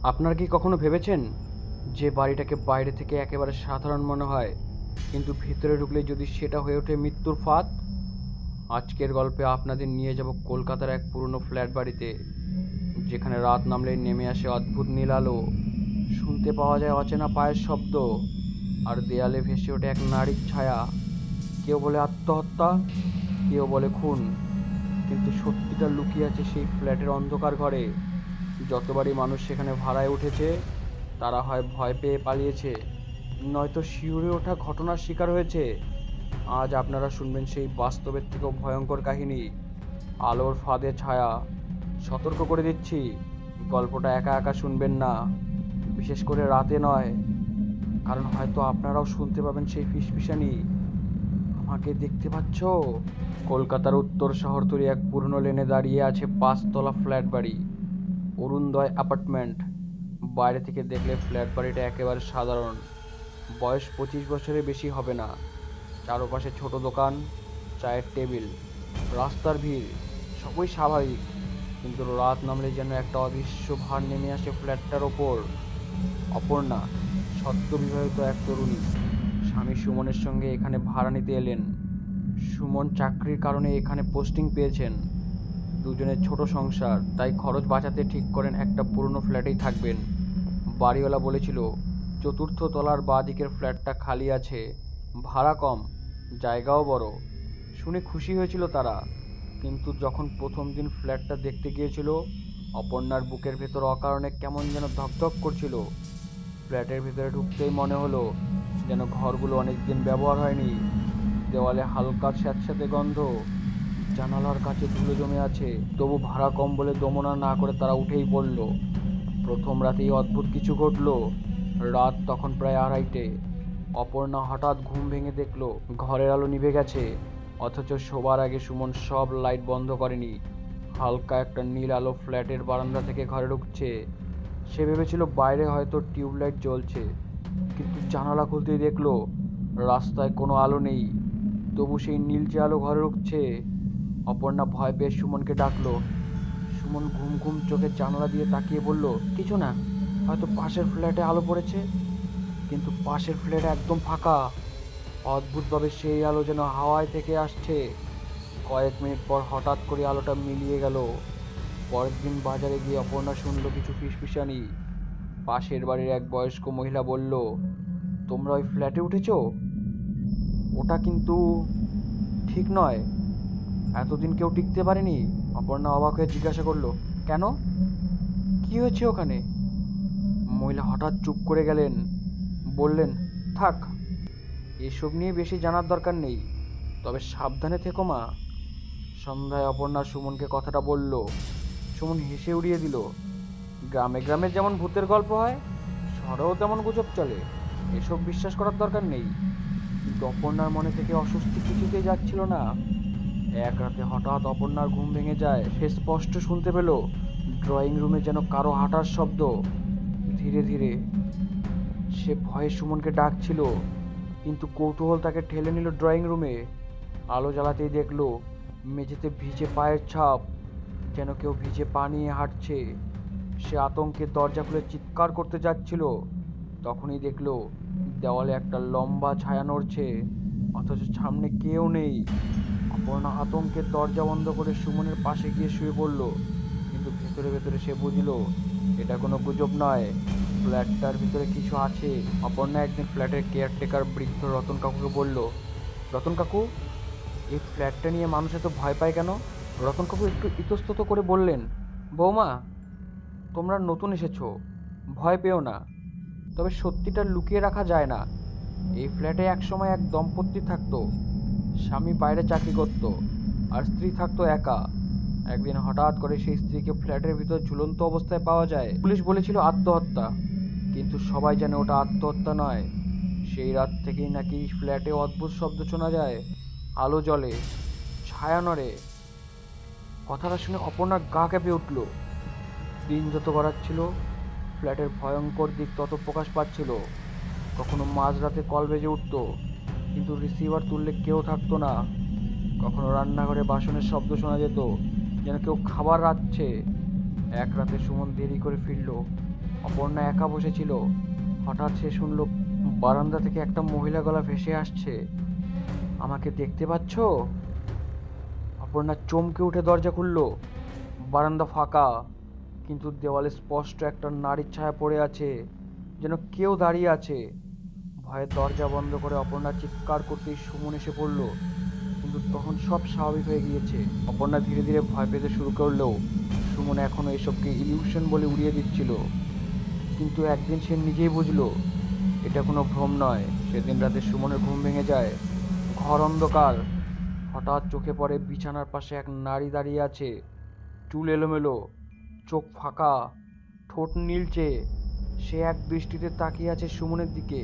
আপনারা কি কখনো ভেবেছেন যে বাড়িটাকে বাইরে থেকে একেবারে সাধারণ মনে হয়, কিন্তু ভিতরে ঢুকলে যদি সেটা হয়ে ওঠে মৃত্যুর ফাঁদ? আজকের গল্পে আপনাদের নিয়ে যাব কলকাতার এক পুরনো ফ্ল্যাট বাড়িতে, যেখানে রাত নামলেই নেমে আসে অদ্ভুত নীল আলো, শুনতে পাওয়া যায় অচেনা পায়ের শব্দ, আর দেয়ালে ভেসে ওঠে এক নারীর ছায়া। কেউ বলে আত্মহত্যা, কেউ বলে খুন, কিন্তু সত্যিটা লুকিয়ে আছে সেই ফ্ল্যাটের অন্ধকার ঘরে। যতবারই মানুষ সেখানে ভাড়ায় উঠেছে, তারা হয় ভয় পেয়ে পালিয়েছে, নয়তো শিউরে ওঠা ঘটনার শিকার হয়েছে। আজ আপনারা শুনবেন সেই বাস্তবের থেকেও ভয়ঙ্কর কাহিনী, আলোর ফাঁদে ছায়া। সতর্ক করে দিচ্ছি, গল্পটা একা একা শুনবেন না, বিশেষ করে রাতে নয়, কারণ হয়তো আপনারাও শুনতে পাবেন সেই ফিসফিসানি। আমাকে দেখতে পাচ্ছ? কলকাতার উত্তর শহরতলি এক পুরনো লেনে দাঁড়িয়ে আছে 5 তলা ফ্ল্যাট বাড়ি, অরুণোদয় অ্যাপার্টমেন্ট। বাইরে থেকে দেখলে ফ্ল্যাট বাড়িটা একেবারে সাধারণ, বয়স 25 বছরের বেশি হবে না। চারপাশে ছোট দোকান, চায়ের টেবিল, রাস্তার ভিড়, সবই স্বাভাবিক। কিন্তু রাত নামলে যেন একটা অদৃশ্য ভার নেমে আসে ফ্ল্যাটটার ওপর। অপর্ণা, সদ্য বিবাহিত এক তরুণী, স্বামী সুমনের সঙ্গে এখানে ভাড়া নিতে এলেন। সুমন চাকরির কারণে এখানে পোস্টিং পেয়েছেন। দুজনের ছোট সংসার, তাই খরচ বাঁচাতে ঠিক করেন একটা পুরনো ফ্ল্যাটেই থাকবেন। বাড়িওয়ালা বলেছিল চতুর্থ তলার বাঁ দিকের ফ্ল্যাটটা খালি আছে, ভাড়া কম, জায়গাও বড়। শুনে খুশি হয়েছিল তারা, কিন্তু যখন প্রথম দিন ফ্ল্যাটটা দেখতে গিয়েছিল, অপর্ণার বুকের ভেতর অকারণে কেমন যেন ধকধক করছিল। ফ্ল্যাটের ভিতরে ঢুকতেই মনে হলো যেন ঘরগুলো অনেকদিন ব্যবহার হয়নি। দেওয়ালে হালকা স্যাঁতস্যাঁতে গন্ধ, জানালার কাছে ধুলো জমে আছে। তবু ভাড়া কম বলে দমনা না করে তারা উঠেই পড়ল। প্রথম রাতেই অদ্ভুত কিছু ঘটলো। রাত তখন প্রায় 2:30। অপর্ণা হঠাৎ ঘুম ভেঙে দেখলো ঘরের আলো নিভে গেছে, অথচ শোবার আগে সুমন সব লাইট বন্ধ করেনি। হালকা একটা নীল আলো ফ্ল্যাটের বারান্দা থেকে ঘরে ঢুকছে। সে ভেবেছিল বাইরে হয়তো টিউবলাইট জ্বলছে, কিন্তু জানালা খুলতেই দেখলো রাস্তায় কোনো আলো নেই, তবু সেই নীলচে আলো ঘরে ঢুকছে। অপর্ণা ভয় পেয়ে সুমনকে ডাকলো। সুমন ঘুম ঘুম চোখে জানালা দিয়ে তাকিয়ে বলল, কিছু না, হয়তো পাশের ফ্ল্যাটে আলো পড়েছে। কিন্তু পাশের ফ্ল্যাট একদম ফাঁকা। অদ্ভুতভাবে সেই আলো যেন হাওয়ায় থেকে আসছে। কয়েক মিনিট পর হঠাৎ করে আলোটা মিলিয়ে গেল। পরের দিন বাজারে গিয়ে অপর্ণা শুনল কিছু ফিসফিসানি। পাশের বাড়ির এক বয়স্ক মহিলা বলল, তোমরা ওই ফ্ল্যাটে উঠেছো? ওটা কিন্তু ঠিক নয়, এতদিন কেউ টিকতে পারেনি। অপর্ণা অবাক হয়ে জিজ্ঞাসা করলো, কেন, কি হয়েছে ওখানে? মহিলা হঠাৎ চুপ করে গেলেন, বললেন, থাক, এসব নিয়ে বেশি জানার দরকার নেই, তবে সাবধানে থেকো মা। সন্ধ্যায় অপর্ণা সুমনকে কথাটা বলল। সুমন হেসে উড়িয়ে দিল, গ্রামে গ্রামে যেমন ভূতের গল্প হয়, শহরেও তেমন গুজব চলে, এসব বিশ্বাস করার দরকার নেই। কিন্তু অপর্ণার মনে থেকে অস্বস্তি কিছুতেই যাচ্ছিল না। এক রাতে হঠাৎ অপর্ণার ঘুম ভেঙে যায়। সে স্পষ্ট শুনতে পেল ড্রয়িং রুমে যেন কারো হাঁটার শব্দ, ধীরে ধীরে। সে ভয়ে সুমনকে ডাকছিল, কিন্তু কৌতূহল তাকে ঠেলে নিল ড্রয়িং রুমে। আলো জ্বালাতেই দেখলো মেঝেতে ভিজে পায়ের ছাপ, যেন কেউ ভিজে পা নিয়ে হাঁটছে। সে আতঙ্কে দরজা খুলে চিৎকার করতে যাচ্ছিল, তখনই দেখলো দেওয়ালে একটা লম্বা ছায়া নড়ছে, অথচ সামনে কেউ নেই। অপর্ণা আতঙ্কের দরজা বন্ধ করে সুমনের পাশে গিয়ে শুয়ে পড়ল, কিন্তু ভেতরে ভেতরে সে বুঝলো এটা কোনো গুজব নয়, ফ্ল্যাটটার ভিতরে কিছু আছে। অপর্ণা একদিন ফ্ল্যাটের কেয়ারটেকার বৃদ্ধ রতন কাকুকে বলল, রতন কাকু, এই ফ্ল্যাটটা নিয়ে মানুষ এত ভয় পায় কেন? রতন কাকু একটু ইতস্তত করে বললেন, বৌমা, তোমরা নতুন এসেছো, ভয় পেও না, তবে সত্যিটা লুকিয়ে রাখা যায় না। এই ফ্ল্যাটে একসময় এক দম্পতি থাকতো, স্বামী বাইরে চাকরি করত আর স্ত্রী থাকতো একা। একদিন হঠাৎ করে সেই স্ত্রীকে ফ্ল্যাটের ভিতর ঝুলন্ত অবস্থায় পাওয়া যায়। পুলিশ বলেছিল আত্মহত্যা, কিন্তু সবাই জানে ওটা আত্মহত্যা নয়। সেই রাত থেকেই নাকি ফ্ল্যাটে অদ্ভুত শব্দ শোনা যায়, আলো জ্বলে, ছায়া নড়ে। কথাটা শুনে অপর্ণার গা কেঁপে উঠল। দিন যত গড়াচ্ছিল, ফ্ল্যাটের ভয়ঙ্কর দিক তত প্রকাশ পাচ্ছিল। কখনো মাঝরাতে কল বেজে উঠতো, কিন্তু রিসিভার তুললে কেউ থাকতো না। কখনো রান্নাঘরে বাসনের শব্দ শোনা যেত, যেন কেউ খাবার রাঁধছে। এক রাতে সুমন দেরি করে ফিরল, অপর্ণা একা বসেছিল। হঠাৎ সে শুনল বারান্দা থেকে একটা মহিলা গলা ভেসে আসছে, আমাকে দেখতে পাচ্ছ? অপর্ণা চমকে উঠে দরজা খুলল। বারান্দা ফাঁকা, কিন্তু দেওয়ালে স্পষ্ট একটা নারীর ছায়া পড়ে আছে, যেন কেউ দাঁড়িয়ে আছে। ভয়ে দরজা বন্ধ করে অপর্ণা চিৎকার করতেই সুমন এসে পড়ল, কিন্তু তখন সব স্বাভাবিক হয়ে গিয়েছে। অপর্ণা ধীরে ধীরে ভয় পেতে শুরু করলেও সুমন এখনো এসবকে ইলিউশন বলে উড়িয়ে দিচ্ছিল। কিন্তু একদিন সে নিজেই বুঝলো এটা কোনো ভ্রম নয়। সেদিন রাতে সুমনের ঘুম ভেঙে যায়। ঘর অন্ধকার। হঠাৎ চোখে পড়ে বিছানার পাশে এক নারী দাঁড়িয়ে আছে, চুল এলোমেলো, চোখ ফাঁকা, ঠোঁট নীলচে। সে এক দৃষ্টিতে তাকিয়ে আছে সুমনের দিকে।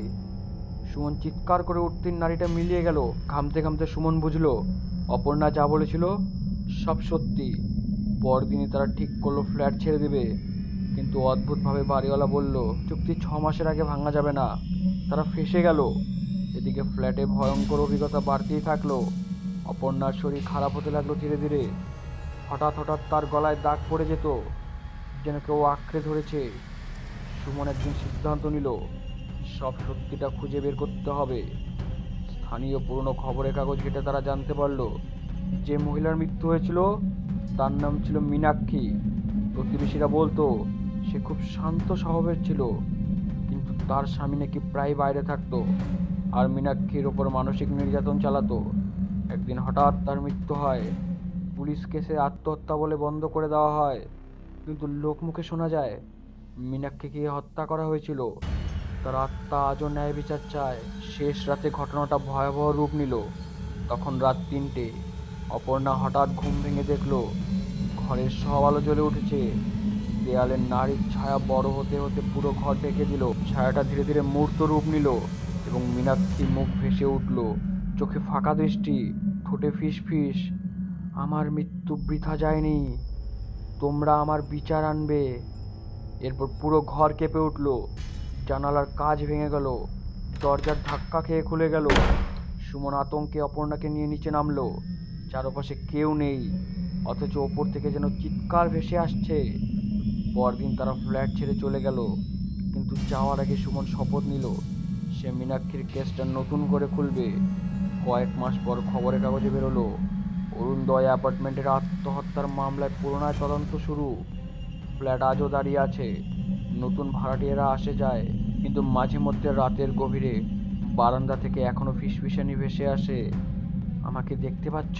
সুমন চিৎকার করে উঠতেই নারীটা মিলিয়ে গেল। ঘামতে ঘামতে সুমন বুঝলো অপর্ণা যা বলেছিল সব সত্যি। পরদিনই তারা ঠিক করলো ফ্ল্যাট ছেড়ে দেবে, কিন্তু অদ্ভুতভাবে বাড়িওয়ালা বলল চুক্তি 6 মাসের আগে ভাঙা যাবে না। তারা ফেঁসে গেল। এদিকে ফ্ল্যাটে ভয়ঙ্কর অভিজ্ঞতা বাড়তেই থাকলো। অপর্ণার শরীর খারাপ হতে লাগলো ধীরে ধীরে। হঠাৎ হঠাৎ তার গলায় দাগ পড়ে যেত, যেন কেউ আঁকড়ে ধরেছে। সুমন একদিন সিদ্ধান্ত নিল সব সত্যিটা খুঁজে বের করতে হবে। স্থানীয় পুরনো খবরের কাগজ ঘেঁটে তারা জানতে পারলো যে মহিলার মৃত্যু হয়েছিল তার নাম ছিল মীনাক্ষী। প্রতিবেশীরা বলতো সে খুব শান্ত স্বভাবের ছিল, কিন্তু তার স্বামী নাকি প্রায় বাইরে থাকতো আর মীনাক্ষীর ওপর মানসিক নির্যাতন চালাতো। একদিন হঠাৎ তার মৃত্যু হয়। পুলিশ কেসে আত্মহত্যা বলে বন্ধ করে দেওয়া হয়, কিন্তু লোকমুখে শোনা যায় মীনাক্ষীকে হত্যা করা হয়েছিল। তার আত্মা আজও ন্যায় বিচার চায়। শেষ রাতে ঘটনাটা ভয়াবহ রূপ নিল। তখন রাত 3টে। অপর্ণা হঠাৎ ঘুম ভেঙে দেখল ঘরের সব আলো জ্বলে উঠেছে। দেয়ালে নারীর ছায়া বড় হতে হতে পুরো ঘর ঢেকে দিল। ছায়াটা ধীরে ধীরে মূর্ত রূপ নিল এবং মীনাক্ষীর মুখ ভেসে উঠল, চোখে ফাঁকা দৃষ্টি, ঠোঁটে ফিস ফিস, আমার মৃত্যু বৃথা যায়নি, তোমরা আমার বিচার আনবে। এরপর পুরো ঘর কেঁপে উঠল। জানালার কাঁচ ভেঙে গেল, দরজার ধাক্কা খেয়ে খুলে গেল। সুমন আতঙ্কে অপর্ণাকে নিয়ে নিচে নামলো। চারপাশে কেউ নেই, অথচ ওপর থেকে যেন চিৎকার ভেসে আসছে। পরদিন তারা ফ্ল্যাট ছেড়ে চলে গেল, কিন্তু যাওয়ার আগে সুমন শপথ নিল সে মীনাক্ষীর কেসটা নতুন করে খুলবে। কয়েক মাস পর খবরের কাগজে বেরোলো অরুণোদয় অ্যাপার্টমেন্টের আত্মহত্যার মামলায় পুনরায় তদন্ত শুরু। ফ্ল্যাট আজও দাঁড়িয়ে আছে, নতুন ভাড়াটিয়ারা আসে যায়, কিন্তু মাঝে মধ্যে রাতের গভীরে বারান্দা থেকে এখনো ফিসফিসানি ভেসে আসে, আমাকে দেখতে পাচ্ছ?